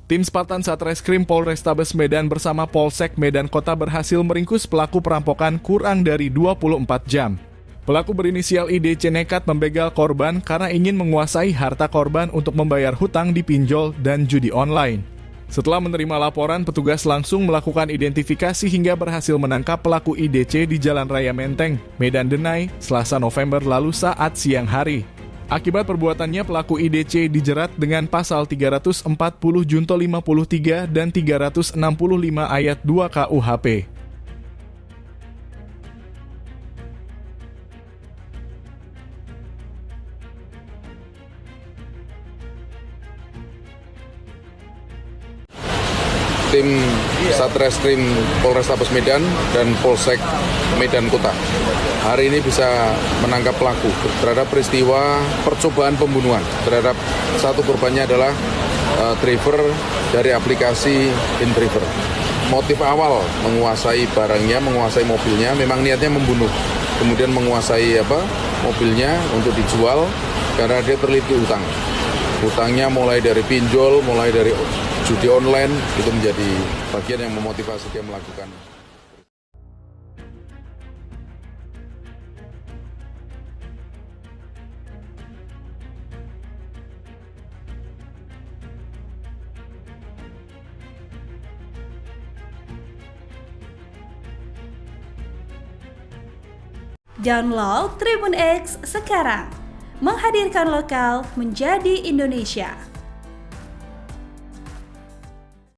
Tim Spartan Satreskrim Polrestabes Medan bersama Polsek Medan Kota berhasil meringkus pelaku perampokan kurang dari 24 jam. Pelaku berinisial IDC nekat membegal korban karena ingin menguasai harta korban untuk membayar hutang di pinjol dan judi online. Setelah menerima laporan, petugas langsung melakukan identifikasi hingga berhasil menangkap pelaku IDC di Jalan Raya Menteng, Medan Denai, Selasa November lalu saat siang hari. Akibat perbuatannya, pelaku IDC dijerat dengan pasal 340 Junto 53 dan 365 ayat 2 KUHP. Tim Satreskrim Polrestabes Medan dan Polsek Medan Kota hari ini bisa menangkap pelaku terhadap peristiwa percobaan pembunuhan terhadap satu korbannya adalah driver dari aplikasi InDriver. Motif awal menguasai barangnya, menguasai mobilnya, memang niatnya membunuh, kemudian menguasai mobilnya untuk dijual karena dia terlilit utang. Hutangnya mulai dari pinjol, mulai dari judi online, itu menjadi bagian yang memotivasi dia melakukan. Download Tribun X sekarang, menghadirkan lokal menjadi Indonesia.